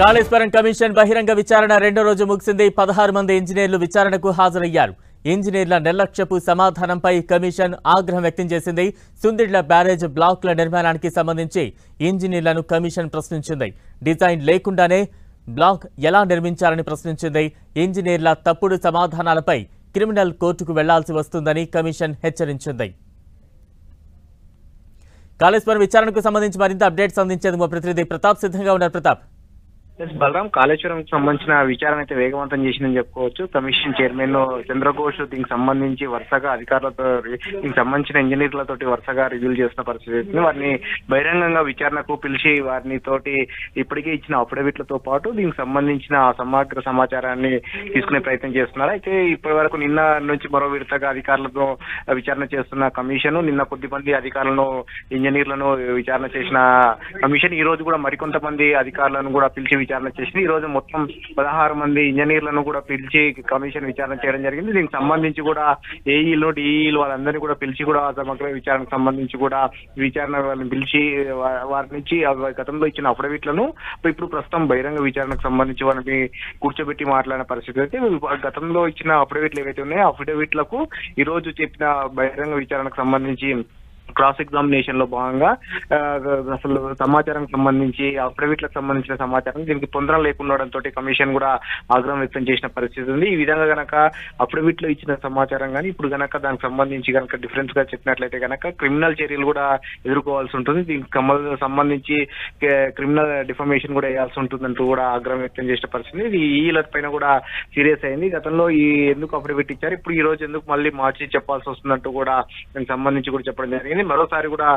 Kaleshwaram commission బహిరంగ విచారణ రెండో రోజు ముగిసింది. 16 మంది ఇంజనీర్లు విచారణకు హాజరయ్యారు. ఇంజనీర్ల నిర్లక్ష్యపు సమాధానంపై కమిషన్ ఆగ్రహం వ్యక్తం చేసింది. సుందిళ్ల బ్యారేజ్ బ్లాక్ల నిర్మాణానికి సంబంధించి ఇంజనీర్లను కమిషన్ ప్రశ్నించింది. డిజైన్ లేకుండానే బ్లాక్ ఎలా నిర్మించారని ప్రశ్నించింది. ఇంజనీర్ల తప్పుడు సమాధానాలపై క్రిమినల్ కోర్టుకు వెళ్లాల్సి వస్తుందని కమిషన్ హెచ్చరించింది. కాళేశ్వరం విచారణకు సంబంధించి మరింత అప్డేట్స్ అందించేందుకు మా ప్రతినిధి ప్రతాప్ సిద్ధంగా ఉన్నారు. ప్రతాప్, బలరాం, కాళేశ్వరం సంబంధించిన విచారణ అయితే వేగవంతం చేసిందని చెప్పుకోవచ్చు. కమిషన్ చైర్మన్ చంద్రఘోష్ దీనికి సంబంధించి వరుసగా అధికారులతో, దీనికి సంబంధించిన ఇంజనీర్లతోటి వరుసగా రివ్యూ చేసిన పరిస్థితి. వారిని బహిరంగంగా విచారణకు పిలిచి వారిని తోటి ఇప్పటికే ఇచ్చిన అఫిడవిట్లతో పాటు దీనికి సంబంధించిన సమగ్ర సమాచారాన్ని తీసుకునే ప్రయత్నం చేస్తున్నారు. అయితే ఇప్పటి వరకు నిన్న నుంచి మరో విడతగా అధికారులతో విచారణ చేస్తున్న కమిషన్ నిన్న కొద్దిమంది అధికారులను, ఇంజనీర్లను విచారణ చేసిన కమిషన్ ఈ రోజు కూడా మరికొంతమంది అధికారులను కూడా పిలిచి విచారణ చేసింది. ఈ రోజు మొత్తం 16 మంది ఇంజనీర్లను కూడా పిలిచి కమిషన్ విచారణ చేయడం జరిగింది. దీనికి సంబంధించి కూడా ఏఈలు, డిఈలు వాళ్ళందరినీ కూడా పిలిచి కూడా సమగ్ర విచారణకు సంబంధించి కూడా విచారణ వాళ్ళని పిలిచి వారి నుంచి గతంలో ఇచ్చిన అఫిడవిట్లను ఇప్పుడు ప్రస్తుతం బహిరంగ విచారణకు సంబంధించి వాళ్ళని కూర్చోబెట్టి మాట్లాడిన పరిస్థితి. అయితే గతంలో ఇచ్చిన అఫిడవిట్లు ఏవైతే ఉన్నాయో అఫిడవిట్లకు ఈ రోజు చెప్పిన బహిరంగ విచారణకు సంబంధించి క్రాస్ ఎగ్జామినేషన్ లో భాగంగా అసలు సమాచారం సంబంధించి అఫిడవిట్లకు సంబంధించిన సమాచారం దీనికి పొందడం లేకుండడంతో కమిషన్ కూడా ఆగ్రహం వ్యక్తం చేసిన పరిస్థితి ఉంది. ఈ విధంగా గనక అఫిడవిట్ లో ఇచ్చిన సమాచారం కానీ ఇప్పుడు గనక దానికి సంబంధించి కనుక డిఫరెన్స్ గా చెప్పినట్లయితే గనక క్రిమినల్ చర్యలు కూడా ఎదుర్కోవాల్సి ఉంటుంది. దీనికి సంబంధించి క్రిమినల్ డిఫమేషన్ కూడా వేయాల్సి ఉంటుందంటూ కూడా ఆగ్రహం వ్యక్తం చేసిన పరిస్థితి. ఇది ఈల పైన కూడా సీరియస్ అయింది. గతంలో ఎందుకు అఫిడవిట్ ఇచ్చారు, ఇప్పుడు ఈ రోజు ఎందుకు మళ్ళీ మార్చి చెప్పాల్సి వస్తుందంటూ కూడా దీనికి సంబంధించి కూడా చెప్పడం జరిగింది. మరోసారి కూడా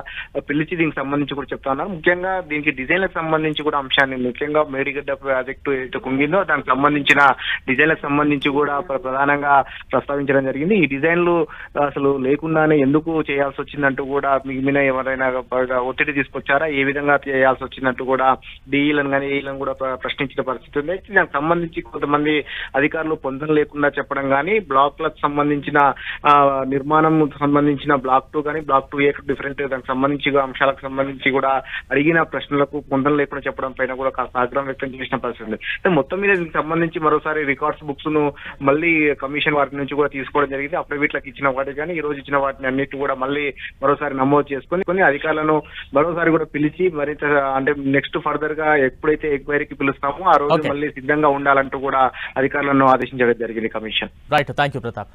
పిలిచి దీనికి సంబంధించి కూడా చెప్తా ఉన్నారు. ముఖ్యంగా దీనికి డిజైన్లకు సంబంధించి కూడా అంశాన్ని, ముఖ్యంగా మేడిగడ్డ ప్రాజెక్టు ఏదైతే కుంగిందో దానికి సంబంధించిన డిజైన్లకు సంబంధించి కూడా ప్రధానంగా ప్రస్తావించడం జరిగింది. ఈ డిజైన్లు అసలు లేకుండానే ఎందుకు చేయాల్సి వచ్చిందంటూ కూడా మిగిలిన ఎవరైనా ఒత్తిడి తీసుకొచ్చారా, ఏ విధంగా చేయాల్సి వచ్చిందంటూ కూడా డిఈలను కానీ ఏఈలను కూడా ప్రశ్నించిన పరిస్థితి ఉంది. దానికి సంబంధించి కొంతమంది అధికారులు పొందం లేకుండా చెప్పడం కానీ, బ్లాక్లకు సంబంధించిన నిర్మాణం సంబంధించిన బ్లాక్ 2 కానీ బ్లాక్ 2A డిఫరెంట్ దానికి సంబంధించి అంశాలకు సంబంధించి కూడా అడిగిన ప్రశ్నలకు పొందం లేకుండా చెప్పడం పైన కూడా కాస్త ఆగ్రహం వ్యక్తం చేసిన పరిస్థితి. మొత్తం మీద దీనికి సంబంధించి మరోసారి రికార్డ్స్ బుక్స్ ను మళ్ళీ కమిషన్ వాటి నుంచి కూడా తీసుకోవడం జరిగింది. అఫిడవిట్లకు ఇచ్చిన వాటి కానీ ఈ రోజు ఇచ్చిన వాటిని అన్నిటి కూడా మళ్ళీ మరోసారి నమోదు చేసుకుని కొన్ని అధికారులను మరోసారి కూడా పిలిచి మరింత అంటే నెక్స్ట్ ఫర్దర్ గా ఎప్పుడైతే ఎంక్వైరీకి పిలుస్తామో ఆ రోజు మళ్ళీ సిద్ధంగా ఉండాలంటూ కూడా అధికారులను ఆదేశించడం జరిగింది కమిషన్. Right, thank you Pratap.